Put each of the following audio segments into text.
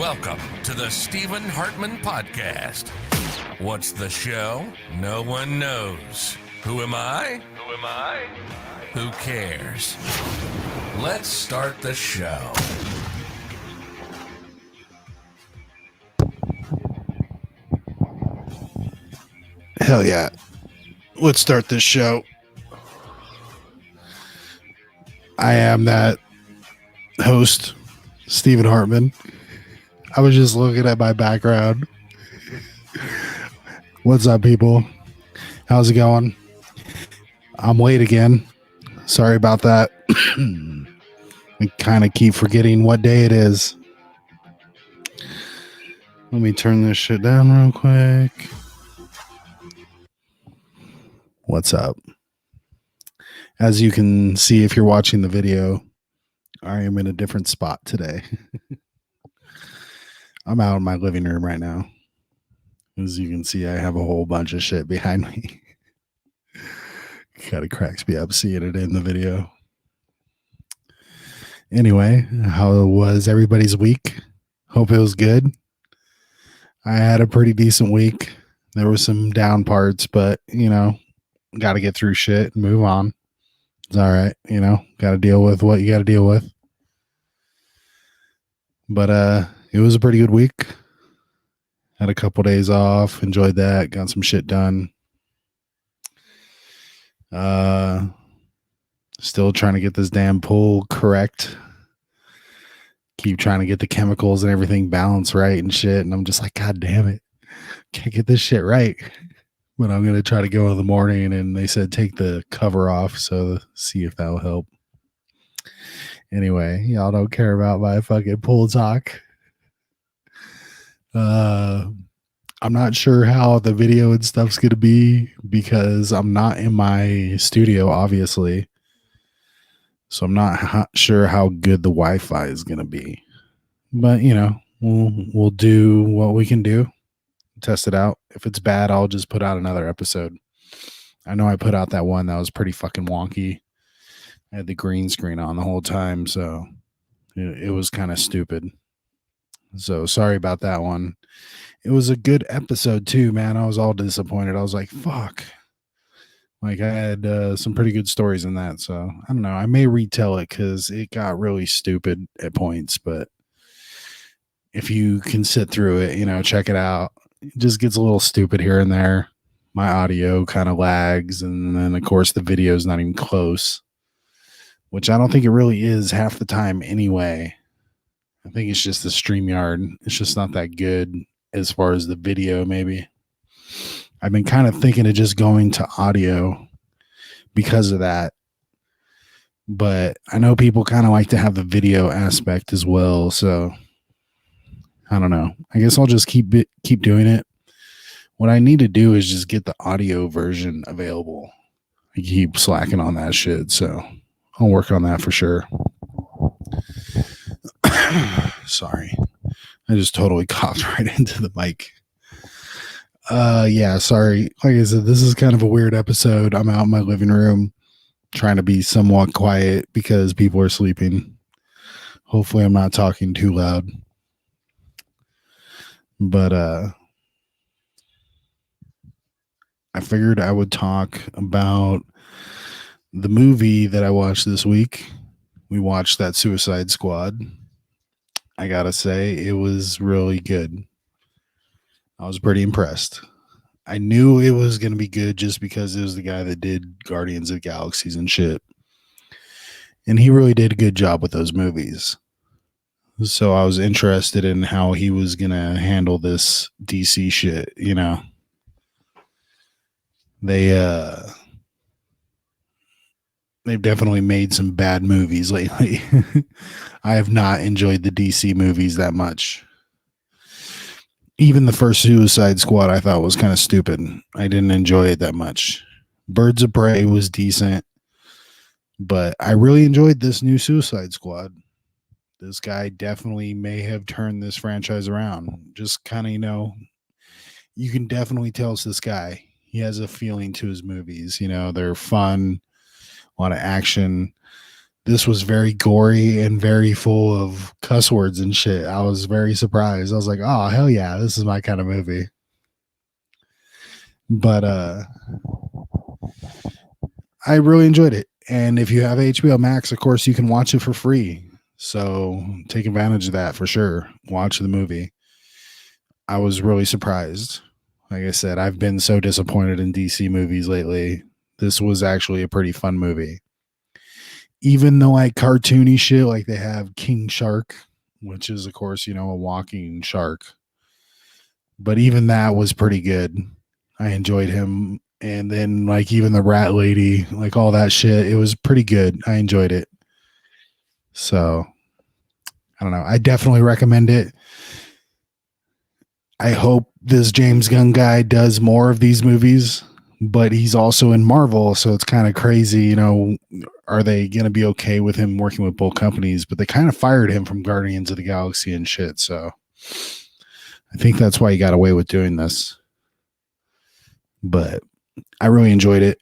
Welcome to the Stephen Hartmann Podcast. What's the show? No one knows. Who am I? Who cares? Let's start the show. Hell yeah. Let's start this show. I am that host, Stephen Hartmann. I was just looking at my background. What's up, people? How's it going? I'm late again. Sorry about that. I kind of keep forgetting what day it is. Let me turn this shit down real quick. What's up? As you can see if you're watching the video, I am in a different spot today. I'm out in my living room right now. As you can see, I have a whole bunch of shit behind me. Kind of cracks me up seeing it in the video. Anyway, how was everybody's week? Hope it was good. I had a pretty decent week. There were some down parts, but, got to get through shit and move on. It's all right. Got to deal with what you got to deal with. But it was a pretty good week. Had a couple days off. Enjoyed that. Got some shit done. Still trying to get this damn pool correct. Keep trying to get the chemicals and everything balanced right and shit. And I'm just like, God damn it. Can't get this shit right. But I'm going to try to go in the morning. And they said take the cover off. So see if that'll help. Anyway, y'all don't care about my fucking pool talk. I'm not sure how the video and stuff's going to be because I'm not in my studio, obviously. So I'm not sure how good the Wi-Fi is going to be. But, we'll do what we can do. Test it out. If it's bad, I'll just put out another episode. I know I put out that one that was pretty fucking wonky. I had the green screen on the whole time, so it was kind of stupid. So sorry about that one. It was a good episode too, man. I was all disappointed. I was like, fuck. Like I had some pretty good stories in that. So I don't know. I may retell it because it got really stupid at points. But if you can sit through it, check it out. It just gets a little stupid here and there. My audio kind of lags. And then, of course, the video is not even close, which I don't think it really is half the time anyway. I think it's just the StreamYard. It's just not that good as far as the video, maybe. I've been kind of thinking of just going to audio because of that. But I know people kind of like to have the video aspect as well. So I don't know. I guess I'll just keep doing it. What I need to do is just get the audio version available. I keep slacking on that shit. So I'll work on that for sure. Sorry. I just totally coughed right into the mic. Yeah, sorry. Like I said, this is kind of a weird episode. I'm out in my living room trying to be somewhat quiet because people are sleeping. Hopefully I'm not talking too loud. But I figured I would talk about the movie that I watched this week. We watched that Suicide Squad. I gotta say, it was really good. I was pretty impressed. I knew it was going to be good just because it was the guy that did Guardians of the Galaxies and shit. And he really did a good job with those movies. So I was interested in how he was going to handle this DC shit, They've definitely made some bad movies lately. I have not enjoyed the DC movies that much. Even the first Suicide Squad I thought was kind of stupid. I didn't enjoy it that much. Birds of Prey was decent, but I really enjoyed this new Suicide Squad. This guy definitely may have turned this franchise around. Just kind of, you can definitely tell it's this guy. He has a feeling to his movies. They're fun, a lot of action. this was very gory and very full of cuss words and shit. I was very surprised. I was like, oh, hell yeah, this is my kind of movie. But I really enjoyed it. And if you have HBO Max, of course, you can watch it for free. So take advantage of that for sure. Watch the movie. I was really surprised. Like I said, I've been so disappointed in DC movies lately. This was actually a pretty fun movie. Even though like cartoony shit, like they have King Shark, which is, of course, a walking shark. But even that was pretty good. I enjoyed him. And then like even the rat lady, like all that shit, it was pretty good. I enjoyed it. So I don't know. I definitely recommend it. I hope this James Gunn guy does more of these movies, but he's also in Marvel, so it's kind of crazy, are they going to be okay with him working with both companies? But they kind of fired him from Guardians of the Galaxy and shit, so I think that's why he got away with doing this. But I really enjoyed it.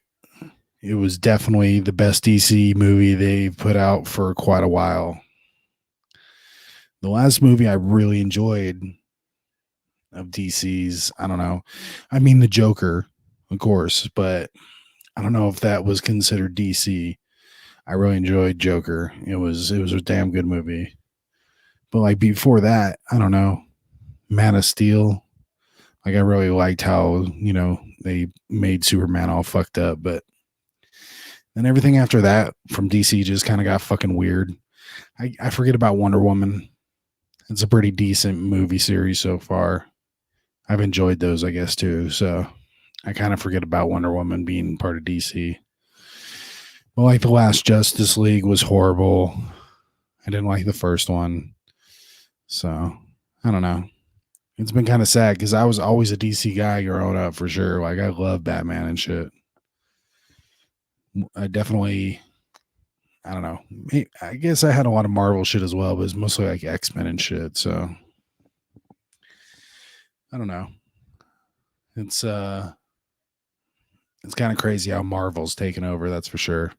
It was definitely the best DC movie they've put out for quite a while. The last movie I really enjoyed of DC's, I don't know. I mean, the Joker, of course, but I don't know if that was considered DC. I really enjoyed Joker. It was a damn good movie. But like before that, I don't know. Man of Steel. Like I really liked how, they made Superman all fucked up, but then everything after that from DC just kind of got fucking weird. I forget about Wonder Woman. It's a pretty decent movie series so far. I've enjoyed those, I guess, too. So I kind of forget about Wonder Woman being part of DC. But like the last Justice League was horrible. I didn't like the first one. So I don't know. It's been kind of sad because I was always a DC guy growing up for sure. Like I love Batman and shit. I definitely, I don't know. I guess I had a lot of Marvel shit as well, but it's mostly like X-Men and shit. So I don't know. It's kind of crazy how Marvel's taken over, that's for sure.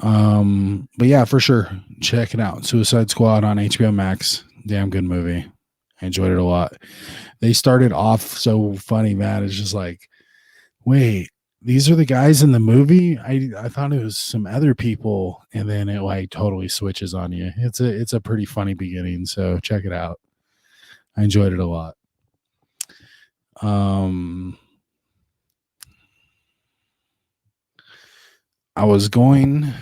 But yeah, for sure. Check it out. Suicide Squad on HBO Max. Damn good movie. I enjoyed it a lot. They started off so funny, man. It's just like, wait, these are the guys in the movie? I thought it was some other people, and then it like totally switches on you. It's a pretty funny beginning, so check it out. I enjoyed it a lot. I was going.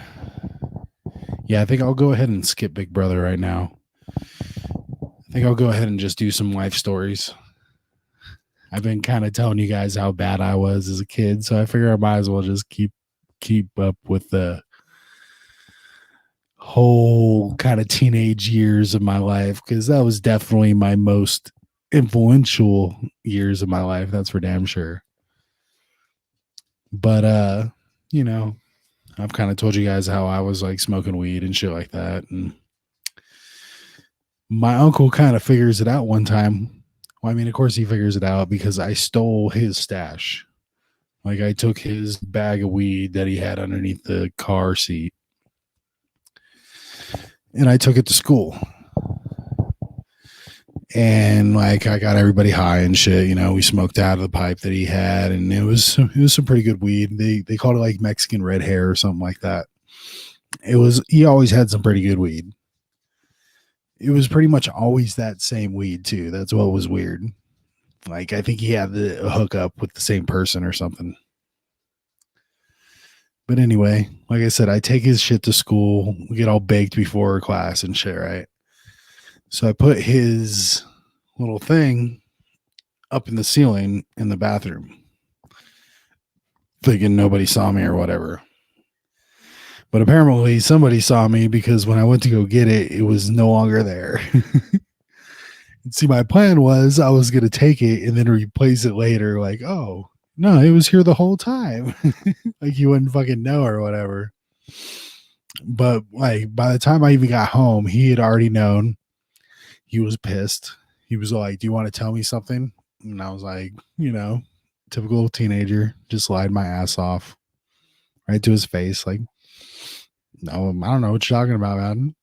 Yeah, I think I'll go ahead and skip Big Brother right now. I think I'll go ahead and just do some life stories. I've been kind of telling you guys how bad I was as a kid, so I figure I might as well just keep up with the whole kind of teenage years of my life, because that was definitely my most influential years of my life. That's for damn sure. But I've kind of told you guys how I was like smoking weed and shit like that, and my uncle kind of figures it out one time. Well, I mean, of course he figures it out because I stole his stash. Like I took his bag of weed that he had underneath the car seat and I took it to school. And like I got everybody high and shit, we smoked out of the pipe that he had, and it was some pretty good weed. They called it like Mexican red hair or something like that. He always had some pretty good weed. It was pretty much always that same weed too. That's what was weird. Like I think he had the hookup with the same person or something. But anyway, like I said, I take his shit to school. We get all baked before class and shit, right? So I put his little thing up in the ceiling in the bathroom, thinking nobody saw me or whatever. But apparently somebody saw me, because when I went to go get it, it was no longer there. See, my plan was I was going to take it and then replace it later. Like, oh, no, it was here the whole time. Like you wouldn't fucking know or whatever. But like by the time I even got home, he had already known. He was pissed. He was like, do you want to tell me something? And I was like, typical teenager, just lied my ass off right to his face. Like, No, I don't know what you're talking about, man.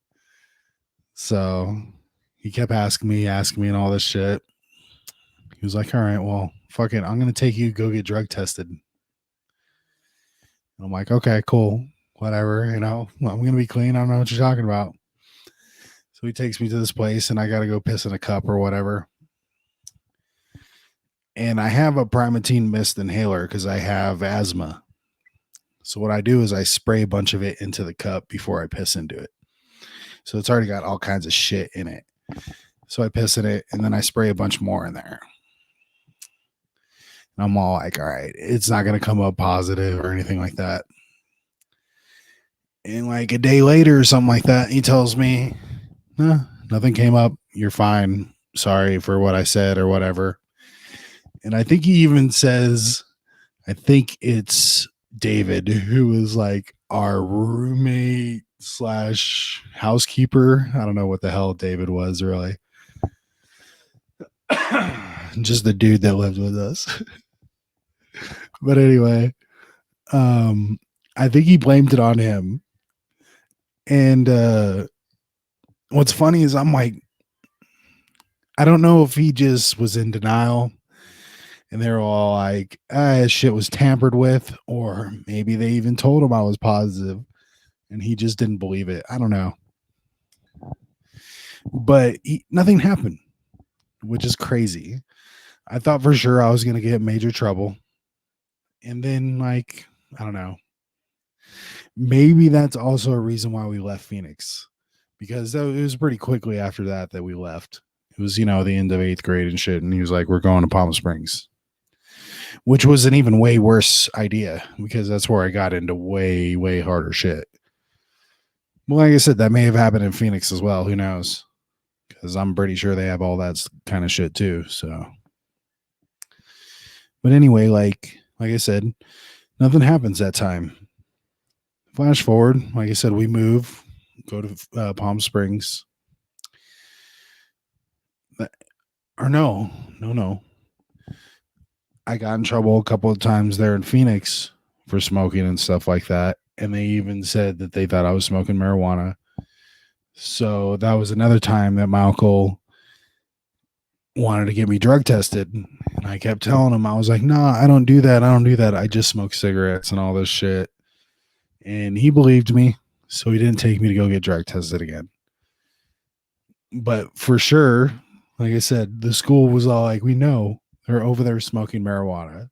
So he kept asking me, and all this shit. He was like, all right, well, fuck it. I'm going to take you to go get drug tested. And I'm like, okay, cool. Whatever. I'm going to be clean. I don't know what you're talking about. So he takes me to this place and I got to go piss in a cup or whatever. And I have a Primatene Mist inhaler because I have asthma. So what I do is I spray a bunch of it into the cup before I piss into it. So it's already got all kinds of shit in it. So I piss in it and then I spray a bunch more in there. And I'm all like, all right, it's not going to come up positive or anything like that. And like a day later or something like that, he tells me, nothing came up. You're fine. Sorry for what I said or whatever. And I think he even says, I think it's David, who was like our roommate / housekeeper. I don't know what the hell David was really. Just the dude that lived with us. But anyway, I think he blamed it on him. And what's funny is I'm like, I don't know if he just was in denial and they're all like, shit was tampered with, or maybe they even told him I was positive and he just didn't believe it. I don't know. But nothing happened, which is crazy. I thought for sure I was going to get major trouble. And then, like, I don't know. Maybe that's also a reason why we left Phoenix, because it was pretty quickly after that we left. It was, the end of 8th grade and shit. And he was like, we're going to Palm Springs, which was an even way worse idea because that's where I got into way, way harder shit. Well, like I said, that may have happened in Phoenix as well. Who knows? Because I'm pretty sure they have all that kind of shit too. So, but anyway, like I said, nothing happens that time. Flash forward, like I said, we move, go to Palm Springs. No. I got in trouble a couple of times there in Phoenix for smoking and stuff like that. And they even said that they thought I was smoking marijuana. So that was another time that my uncle wanted to get me drug tested. And I kept telling him, I was like, no, I don't do that. I just smoke cigarettes and all this shit. And he believed me. So he didn't take me to go get drug tested again. But for sure, like I said, the school was all like, we know they're over there smoking marijuana.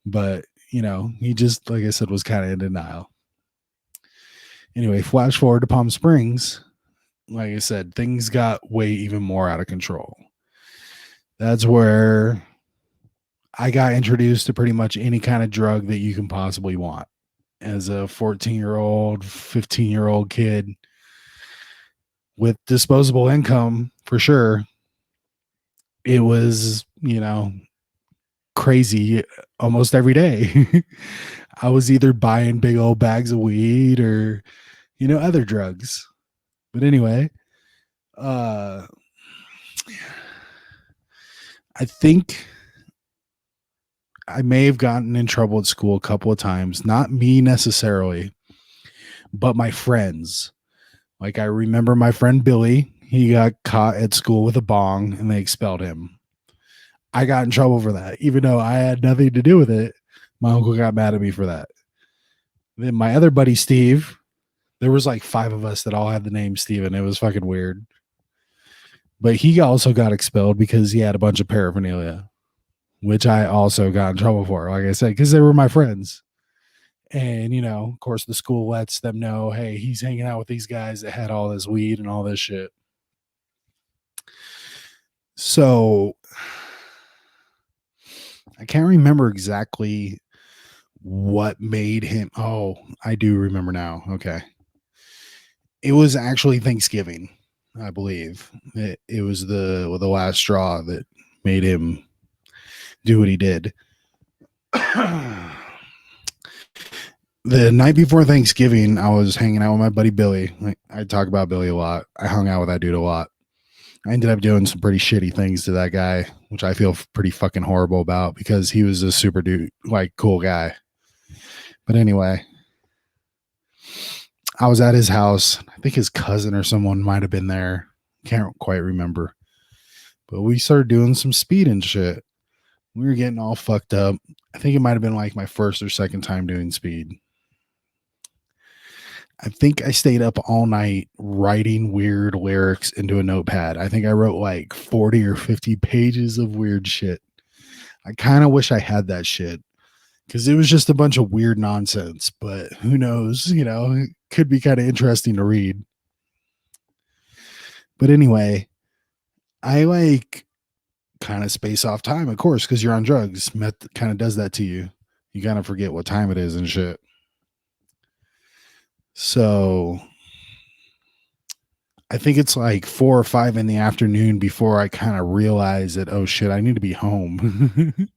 But, he just, like I said, was kind of in denial. Anyway, flash forward to Palm Springs. Like I said, things got way even more out of control. That's where I got introduced to pretty much any kind of drug that you can possibly want. As a 14-year-old, 15-year-old kid with disposable income, for sure, it was, crazy almost every day. I was either buying big old bags of weed or, other drugs. But anyway, I think I may have gotten in trouble at school a couple of times. Not me necessarily, but my friends. Like, I remember my friend Billy, he got caught at school with a bong and they expelled him. I got in trouble for that. Even though I had nothing to do with it, my uncle got mad at me for that. Then my other buddy, Steve, there was like 5 of us that all had the name Steven. It was fucking weird. But he also got expelled because he had a bunch of paraphernalia, which I also got in trouble for, like I said, because they were my friends. And, of course, the school lets them know, hey, he's hanging out with these guys that had all this weed and all this shit. So I can't remember exactly what made him. Oh, I do remember now. Okay. It was actually Thanksgiving, I believe. It was the last straw that made him do what he did. The night before Thanksgiving, I was hanging out with my buddy Billy. Like, I talk about Billy a lot. I hung out with that dude a lot. I ended up doing some pretty shitty things to that guy, which I feel pretty fucking horrible about because he was a super dude, like, cool guy. But anyway, I was at his house. I think his cousin or someone might have been there. Can't quite remember. But we started doing some speed and shit. We were getting all fucked up. I think it might have been like my first or second time doing speed. I think I stayed up all night writing weird lyrics into a notepad. I think I wrote like 40 or 50 pages of weird shit. I kind of wish I had that shit because it was just a bunch of weird nonsense, but who knows? It could be kind of interesting to read. But anyway, I like kind of space off time, of course, because you're on drugs. Meth kind of does that to you. You kind of forget what time it is and shit. So I think it's like 4 or 5 in the afternoon before I kind of realize that, oh shit, I need to be home.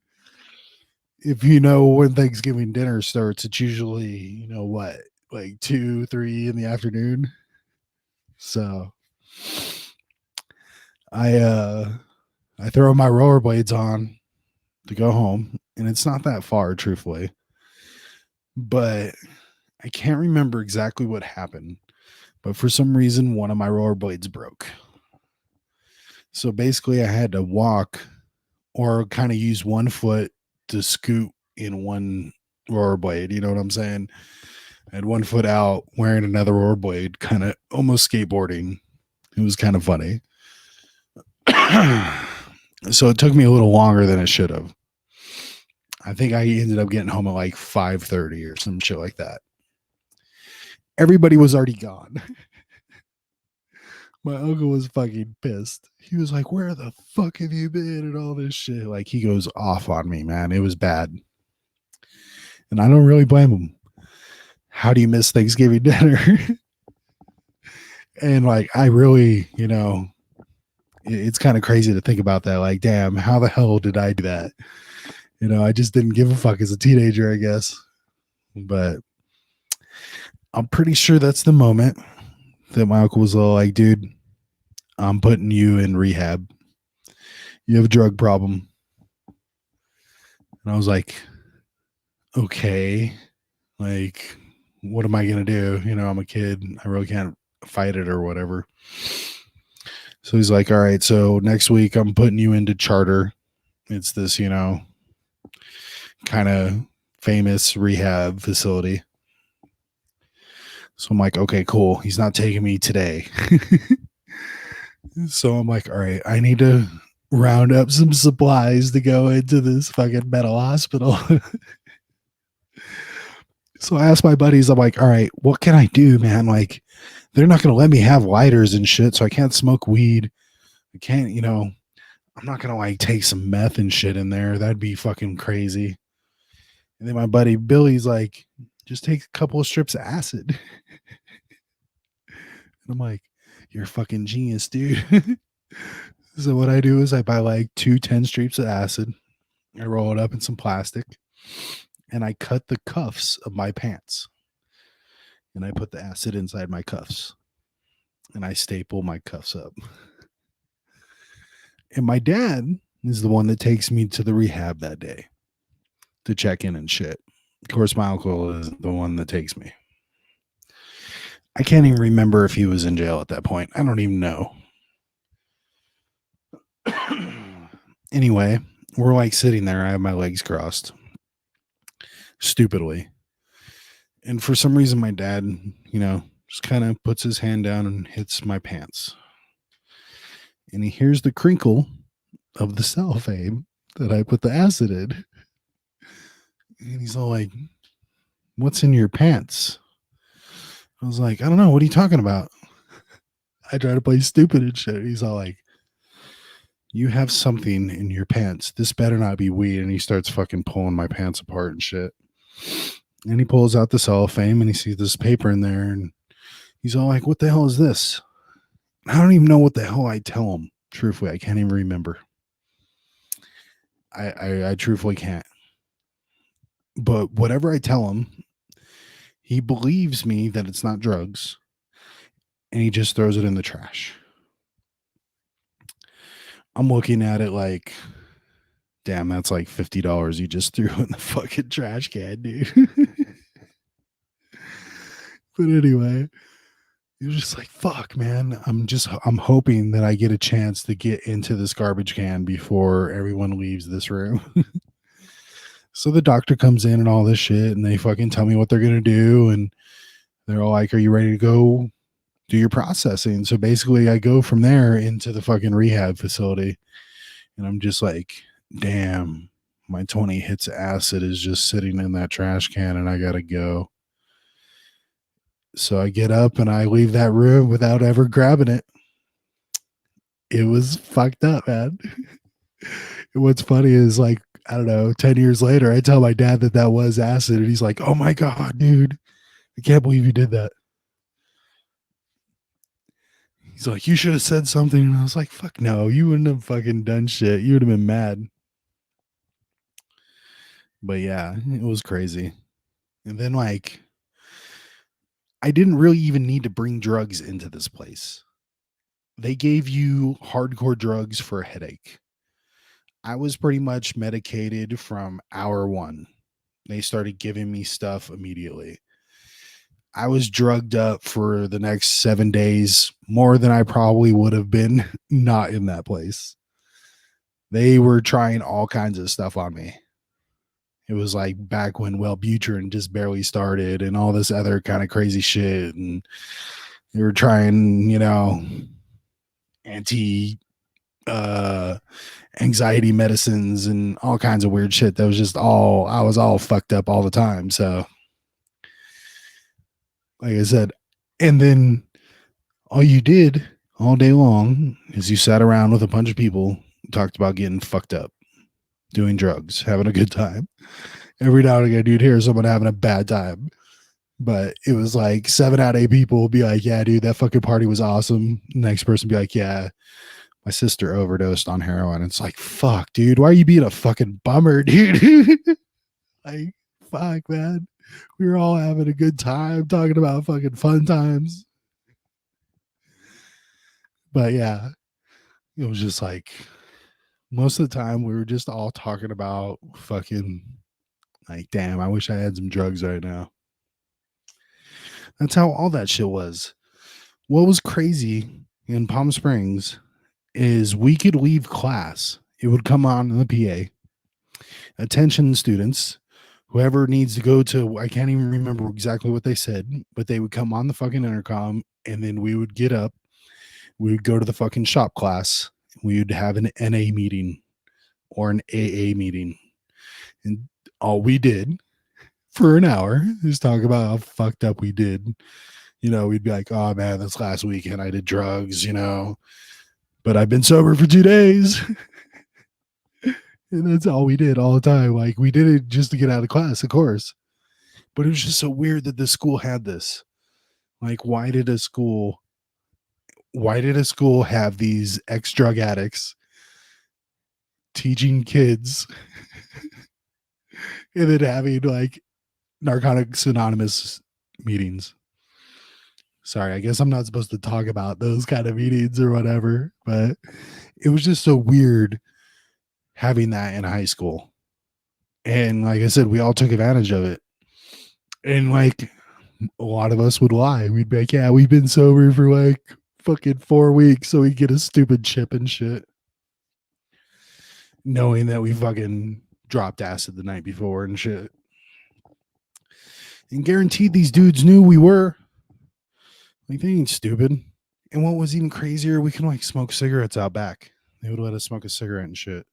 If you know when Thanksgiving dinner starts, it's usually, what, like 2, 3 in the afternoon. So I throw my rollerblades on to go home, and it's not that far, truthfully. But I can't remember exactly what happened. But for some reason, one of my rollerblades broke. So basically, I had to walk or kind of use one foot to scoot in one rollerblade. You know what I'm saying? I had one foot out wearing another rollerblade, kind of almost skateboarding. It was kind of funny. So it took me a little longer than it should have. I think I ended up getting home at like 5:30 or some shit like that. Everybody was already gone. My uncle was fucking pissed. He was like, "Where the fuck have you been?" and all this shit. Like, he goes off on me, man. It was bad. And I don't really blame him. How do you miss Thanksgiving dinner? And like, I really, it's kind of crazy to think about that. Like, damn, how the hell did I do that? I just didn't give a fuck as a teenager, I guess. But I'm pretty sure that's the moment that my uncle was all like, dude, I'm putting you in rehab. You have a drug problem. And I was like, okay, like, what am I going to do? I'm a kid. I really can't fight it or whatever. So he's like, all right, so next week I'm putting you into charter. It's this, kind of famous rehab facility. So I'm like, okay, cool. He's not taking me today. So I'm like, all right, I need to round up some supplies to go into this fucking mental hospital. So I asked my buddies, I'm like, all right, what can I do, man? Like, they're not going to let me have lighters and shit, so I can't smoke weed. I can't, I'm not going to like take some meth and shit in there. That'd be fucking crazy. And then my buddy Billy's like, just take a couple of strips of acid. And I'm like, you're a fucking genius, dude. So what I do is I buy like 2 10 strips of acid. I roll it up in some plastic and I cut the cuffs of my pants. And I put the acid inside my cuffs. And I staple my cuffs up. And my dad is the one that takes me to the rehab that day to check in and shit. Of course, my uncle is the one that takes me. I can't even remember if he was in jail at that point. I don't even know. Anyway, we're like sitting there. I have my legs crossed stupidly. And for some reason, my dad, just kind of puts his hand down and hits my pants. And he hears the crinkle of the cellophane that I put the acid in. And he's all like, what's in your pants? I was like, I don't know. What are you talking about? I try to play stupid and shit. He's all like, you have something in your pants. This better not be weed. And he starts fucking pulling my pants apart and shit. And he pulls out the cellophane and he sees this paper in there. And he's all like, what the hell is this? I don't even know what the hell I tell him. Truthfully, I can't even remember. I truthfully can't. But whatever I tell him, he believes me that it's not drugs. And he just throws it in the trash. I'm looking at it like, damn, that's like $50 you just threw in the fucking trash can, dude. But anyway, it was just like, fuck, man. I'm hoping that I get a chance to get into this garbage can before everyone leaves this room. So the doctor comes in and all this shit, and they fucking tell me what they're gonna do, and they're all like, "Are you ready to go do your processing?" So basically, I go from there into the fucking rehab facility, and I'm just like, "Damn, my 20 hits of acid is just sitting in that trash can, and I gotta go." So I get up and I leave that room without ever grabbing it. It was fucked up, man. And what's funny is, like, I don't know, 10 years later, I tell my dad that that was acid, and he's like, "Oh my God, dude, I can't believe you did that." He's like, "You should have said something." And I was like, "Fuck no, you wouldn't have fucking done shit. You would have been mad." But yeah, it was crazy. And then, like, I didn't really even need to bring drugs into this place. They gave you hardcore drugs for a headache. I was pretty much medicated from hour one. They started giving me stuff immediately. I was drugged up for the next 7 days, more than I probably would have been not in that place. They were trying all kinds of stuff on me. It was like back when Wellbutrin just barely started and all this other kind of crazy shit. And they were trying, anti anxiety medicines and all kinds of weird shit. That was just all, I was all fucked up all the time. So, like I said, and then all you did all day long is you sat around with a bunch of people, talked about getting fucked up, doing drugs, having a good time. Every now and again, you'd hear someone having a bad time. But it was like 7 out of 8 people would be like, "Yeah, dude, that fucking party was awesome." Next person would be like, "Yeah, my sister overdosed on heroin." It's like, fuck, dude, why are you being a fucking bummer, dude? Like, fuck, man. We were all having a good time talking about fucking fun times. But yeah, it was just like most of the time we were just all talking about fucking, like, damn, I wish I had some drugs right now. That's how all that shit was. What was crazy in Palm Springs is we could leave class. It would come on in the PA. "Attention students, whoever needs to go to," I can't even remember exactly what they said, but they would come on the fucking intercom, and then we would get up. We would go to the fucking shop class. We would have an NA meeting or an AA meeting. And all we did for an hour is talk about how fucked up we did. We'd be like, "Oh man, this last weekend I did drugs, but I've been sober for 2 days." And that's all we did all the time. Like, we did it just to get out of class, of course. But it was just so weird that the school had this. Like, why did a school have these ex-drug addicts teaching kids and then having like Narcotics Anonymous meetings? Sorry, I guess I'm not supposed to talk about those kind of meetings or whatever, but it was just so weird having that in high school. And like I said, we all took advantage of it. And like a lot of us would lie. We'd be like, "Yeah, we've been sober for like fucking 4 weeks so we get a stupid chip and shit." Knowing that we fucking dropped acid the night before and shit. And guaranteed these dudes knew we were. Like, they ain't stupid. And what was even crazier, we can like smoke cigarettes out back. They would let us smoke a cigarette and shit.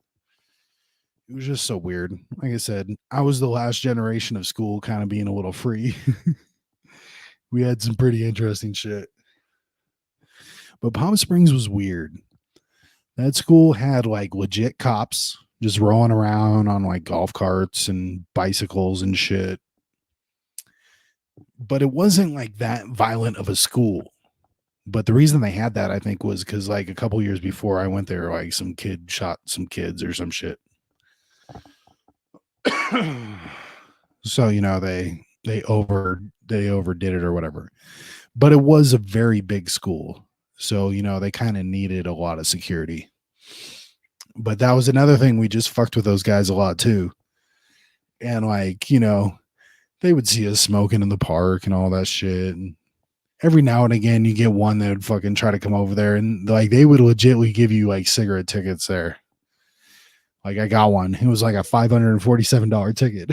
It was just so weird. Like I said, I was the last generation of school kind of being a little free. We had some pretty interesting shit. But Palm Springs was weird. That school had like legit cops just rolling around on like golf carts and bicycles and shit. But it wasn't like that violent of a school. But the reason they had that, I think, was because like a couple years before I went there, like some kid shot some kids or some shit. So they overdid it or whatever. But it was a very big school, so they kind of needed a lot of security. But that was another thing, we just fucked with those guys a lot too. And like, they would see us smoking in the park and all that shit. And every now and again, you get one that would fucking try to come over there, and like they would legitly give you like cigarette tickets there. Like I got one. It was like a $547 ticket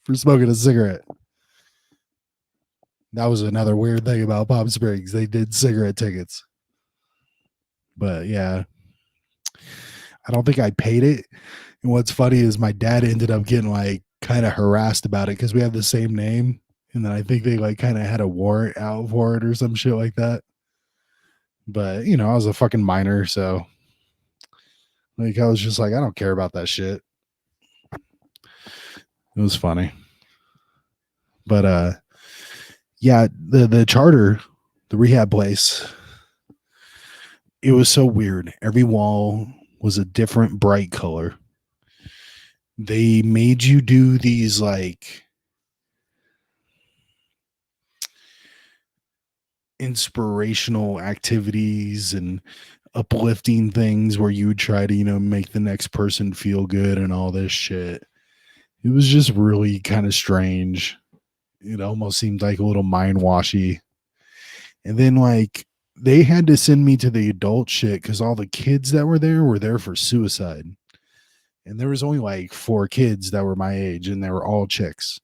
for smoking a cigarette. That was another weird thing about Palm Springs. They did cigarette tickets. But yeah, I don't think I paid it. And what's funny is my dad ended up getting like kind of harassed about it because we have the same name. And then I think they like kind of had a warrant out for it or some shit like that. But you know, I was a fucking minor, so like I was just like, I don't care about that shit. It was funny. But yeah, the charter, the rehab place, it was so weird. Every wall was a different bright color. They made you do these like inspirational activities and uplifting things where you would try to, you know, make the next person feel good and all this shit. It was just really kind of strange. It almost seemed like a little mind washy. And then like they had to send me to the adult shit because all the kids that were there for suicide. And there was only like 4 kids that were my age, and they were all chicks.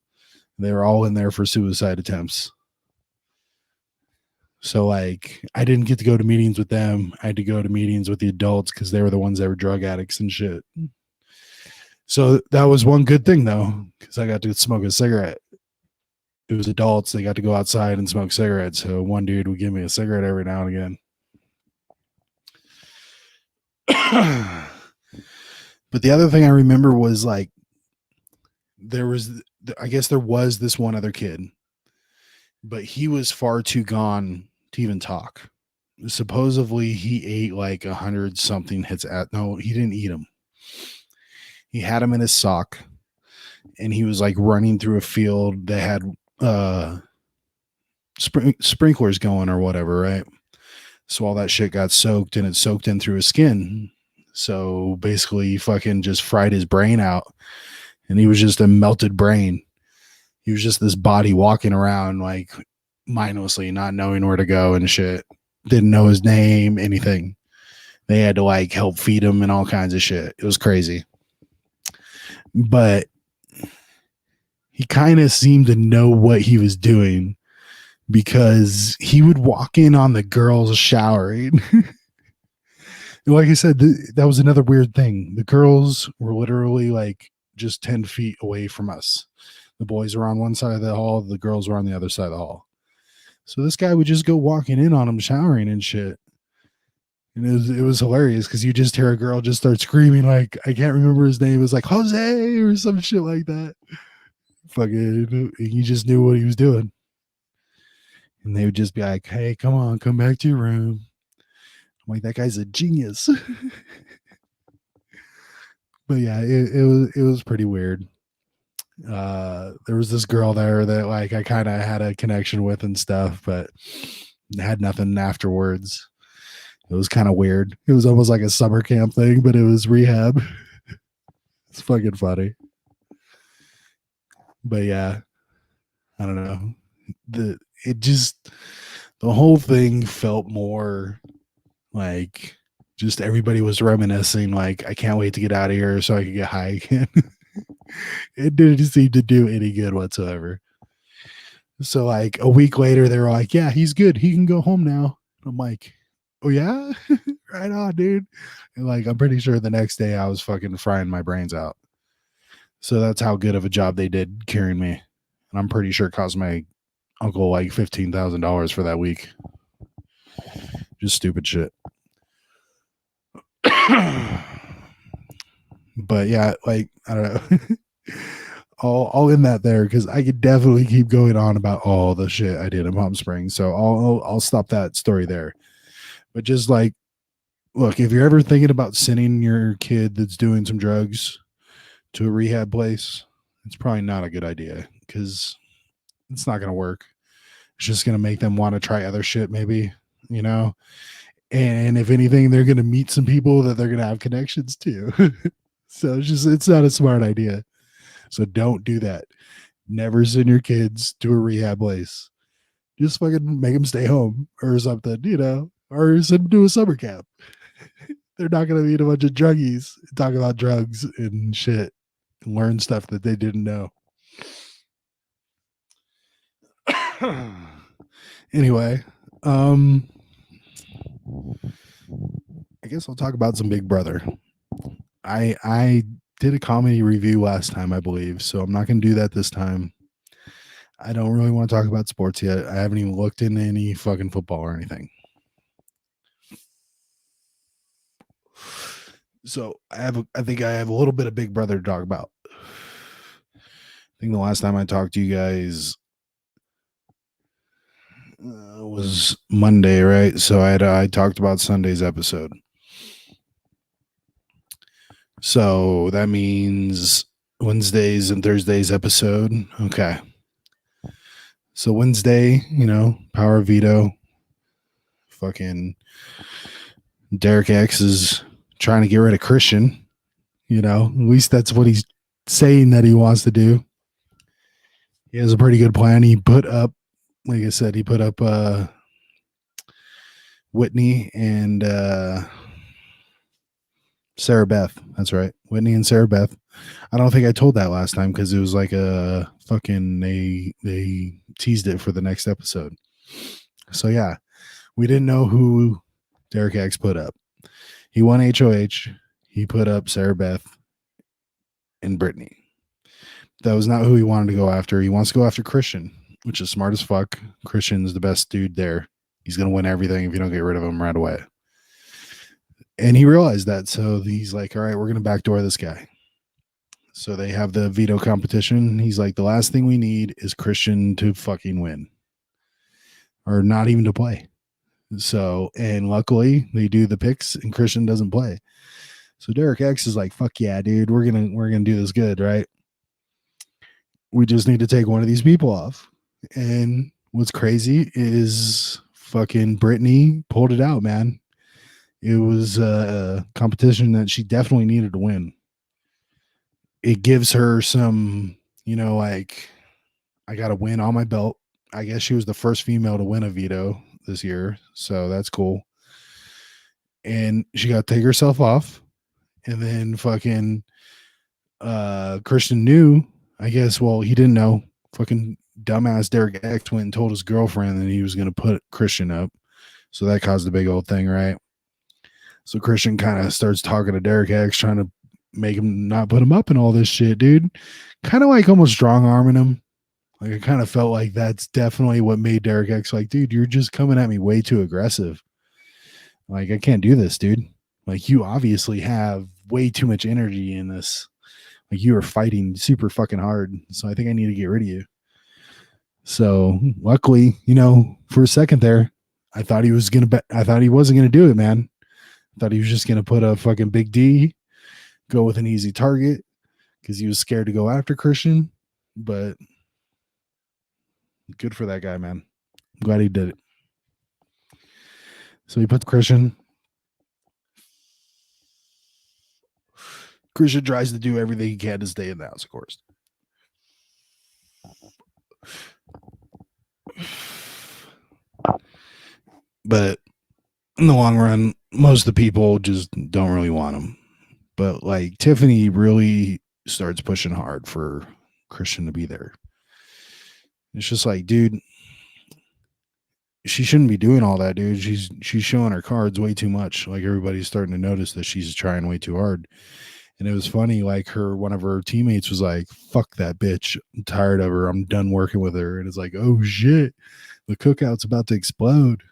They were all in there for suicide attempts. So like I didn't get to go to meetings with them. I had to go to meetings with the adults because they were the ones that were drug addicts and shit. So that was one good thing though, because I got to smoke a cigarette. It was adults. They got to go outside and smoke cigarettes. So one dude would give me a cigarette every now and again. But the other thing I remember was like, I guess there was this one other kid, but he was far too gone to even talk. Supposedly he ate like 100 something hits at, no, he didn't eat them. He had them in his sock and he was like running through a field that had sprinklers going or whatever, right? So all that shit got soaked and it soaked in through his skin. So basically he fucking just fried his brain out and he was just a melted brain. He was just this body walking around like mindlessly, not knowing where to go and shit. Didn't know his name, anything. They had to like help feed him and all kinds of shit. It was crazy. But he kind of seemed to know what he was doing because he would walk in on the girls showering. Like I said, that was another weird thing. The girls were literally like just 10 feet away from us. The boys were on one side of the hall. The girls were on the other side of the hall. So this guy would just go walking in on them showering and shit. And it was hilarious because you just hear a girl just start screaming like, I can't remember his name. It was like Jose or some shit like that. Fucking, he just knew what he was doing. And they would just be like, hey, come on, come back to your room. I'm like, that guy's a genius. But yeah, it was pretty weird. There was this girl there that like I kind of had a connection with and stuff, but had nothing afterwards. It was kind of weird. It was almost like a summer camp thing, but it was rehab. It's fucking funny. But yeah, I don't know. The whole thing felt more like just everybody was reminiscing like, I can't wait to get out of here so I can get high again. It didn't seem to do any good whatsoever. So like a week later, they were like, yeah, he's good. He can go home now. I'm like, oh yeah? Right on, dude. And like, I'm pretty sure the next day I was fucking frying my brains out. So that's how good of a job they did curing me. And I'm pretty sure it cost my uncle like $15,000 for that week. Just stupid shit. But yeah, like, I don't know. I'll end that there because I could definitely keep going on about all the shit I did in Palm Springs. So I'll stop that story there. But just like, look, if you're ever thinking about sending your kid that's doing some drugs to a rehab place, it's probably not a good idea because it's not going to work. It's just going to make them want to try other shit, maybe, you know? And if anything, they're going to meet some people that they're going to have connections to. So it's not a smart idea. So don't do that. Never send your kids to a rehab place. Just fucking make them stay home or something, or send them to a summer camp. They're not going to meet a bunch of druggies and talk about drugs and shit and learn stuff that they didn't know. Anyway, I guess I'll talk about some Big Brother. I did a comedy review last time, I believe, so I'm not going to do that this time. I don't really want to talk about sports yet. I haven't even looked into any fucking football or anything. So I think I have a little bit of Big Brother to talk about. I think the last time I talked to you guys was Monday, right? So I talked about Sunday's episode. So that means Wednesday's and Thursday's episode. Okay. So Wednesday, power veto. Fucking Derek X is trying to get rid of Christian. At least that's what he's saying that he wants to do. He has a pretty good plan. He put up, like I said, Whitney and Sarah Beth. That's right. Whitney and Sarah Beth. I don't think I told that last time because it was like a fucking they teased it for the next episode. So yeah, we didn't know who Derek X put up. He won HOH. He put up Sarah Beth and Brittany. That was not who he wanted to go after. He wants to go after Christian, which is smart as fuck. Christian's the best dude there. He's going to win everything if you don't get rid of him right away. And he realized that. So he's like, all right, we're going to backdoor this guy. So they have the veto competition. He's like, the last thing we need is Christian to fucking win. Or not even to play. So, and luckily they do the picks and Christian doesn't play. So Derek X is like, fuck yeah, dude, we're gonna do this good, right? We just need to take one of these people off. And what's crazy is fucking Brittany pulled it out, man. It was a competition that she definitely needed to win. It gives her some, like, I got to win on my belt. I guess she was the first female to win a veto this year. So that's cool. And she got to take herself off. And then fucking Christian knew, I guess, well, he didn't know. Fucking dumbass Derek X went and told his girlfriend that he was going to put Christian up. So that caused a big old thing, right? So Christian kind of starts talking to Derek X, trying to make him not put him up and all this shit, dude. Kind of like almost strong arming him. Like I kind of felt like that's definitely what made Derek X like, dude, you're just coming at me way too aggressive. Like, I can't do this, dude. Like, you obviously have way too much energy in this. Like, you are fighting super fucking hard. So I think I need to get rid of you. So luckily, for a second there, I thought he was going to I thought he wasn't going to do it, man. I thought he was just going to put a fucking Big D, go with an easy target because he was scared to go after Christian. But good for that guy, man. I'm glad he did it. So he puts Christian. Christian tries to do everything he can to stay in the house, of course. But in the long run, most of the people just don't really want him. But like Tiffany really starts pushing hard for Christian to be there. It's just like, dude, she shouldn't be doing all that, dude. She's showing her cards way too much. Like everybody's starting to notice that she's trying way too hard. And it was funny, like one of her teammates was like, fuck that bitch. I'm tired of her. I'm done working with her. And it's like, oh shit, the cookout's about to explode.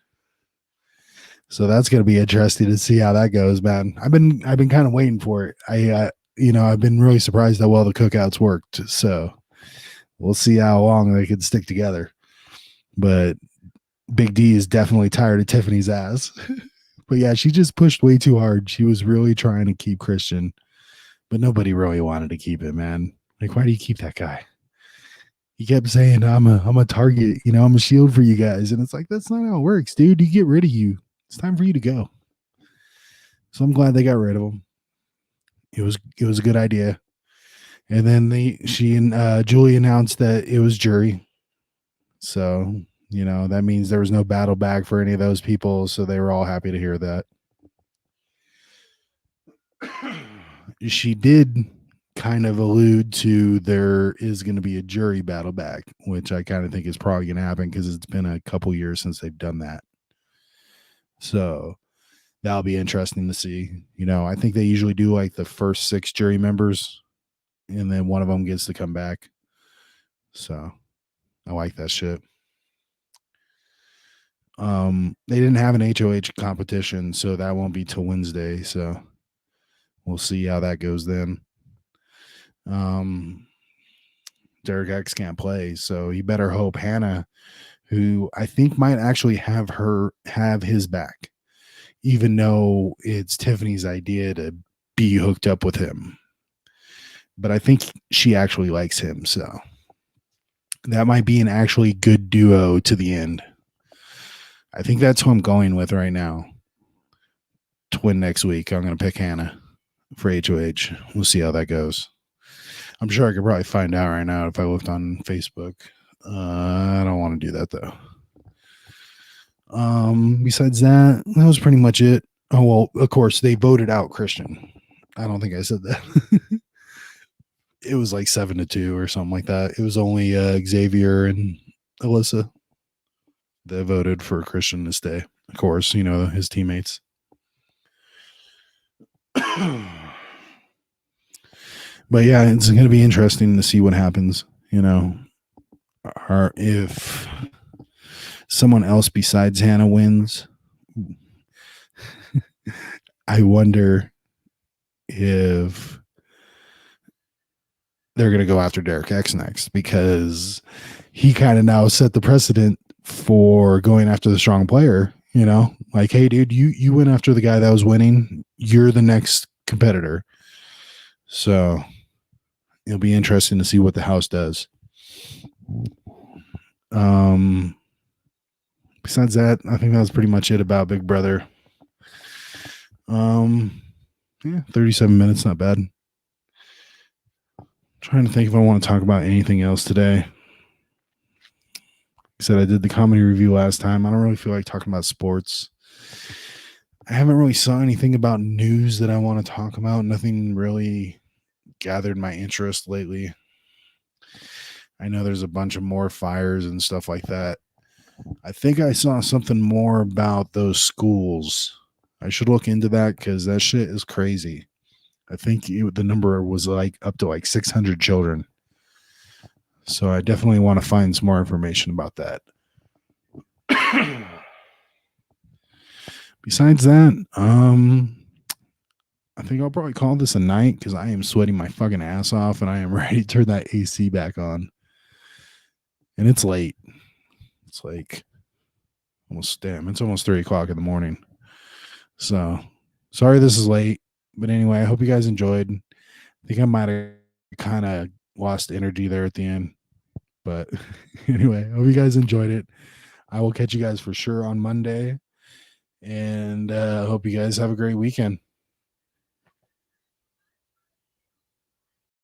So that's going to be interesting to see how that goes, man. I've been kind of waiting for it. I've been really surprised how well the cookouts worked. So we'll see how long they can stick together. But Big D is definitely tired of Tiffany's ass. But yeah, she just pushed way too hard. She was really trying to keep Christian, but nobody really wanted to keep him, man. Like, why do you keep that guy? He kept saying, I'm a target, I'm a shield for you guys. And it's like, that's not how it works, dude. You get rid of you. It's time for you to go. So I'm glad they got rid of him. It was a good idea. And then Julie announced that it was jury. So, that means there was no battle bag for any of those people. So they were all happy to hear that. She did kind of allude to there is going to be a jury battle back, which I kind of think is probably going to happen because it's been a couple years since they've done that. So that'll be interesting to see. I think they usually do like the first 6 jury members and then one of them gets to come back. So I like that shit. They didn't have an HOH competition, so that won't be till Wednesday. So we'll see how that goes then. Derek X can't play, so you better hope Hannah, who I think might actually have his back, even though it's Tiffany's idea to be hooked up with him. But I think she actually likes him, so that might be an actually good duo to the end. I think that's who I'm going with right now. To win next week, I'm going to pick Hannah for HOH. We'll see how that goes. I'm sure I could probably find out right now if I looked on Facebook. I don't want to do that though. Besides that was pretty much it. Oh, well, of course, they voted out Christian. I don't think I said that. It was like 7-2 or something like that. It was only Xavier and Alyssa that voted for Christian to stay. Of course, his teammates. But yeah, it's going to be interesting to see what happens, or if someone else besides Hannah wins. I wonder if they're going to go after Derek X next, because he kind of now set the precedent for going after the strong player, like, hey dude, you went after the guy that was winning. You're the next competitor. So it'll be interesting to see what the house does. Besides that, I think that was pretty much it about Big Brother. 37 minutes, not bad. Trying to think if I want to talk about anything else today. Like I said, I did the comedy review last time. I don't really feel like talking about sports. I haven't really saw anything about news that I want to talk about. Nothing really gathered my interest lately. I know there's a bunch of more fires and stuff like that. I think I saw something more about those schools. I should look into that because that shit is crazy. I think the number was like up to like 600 children. So I definitely want to find some more information about that. Besides that, I think I'll probably call this a night because I am sweating my fucking ass off and I am ready to turn that AC back on. And it's late. It's like it's almost 3:00 in the morning. So sorry this is late. But anyway, I hope you guys enjoyed. I think I might have kind of lost energy there at the end. But anyway, I hope you guys enjoyed it. I will catch you guys for sure on Monday. And I hope you guys have a great weekend.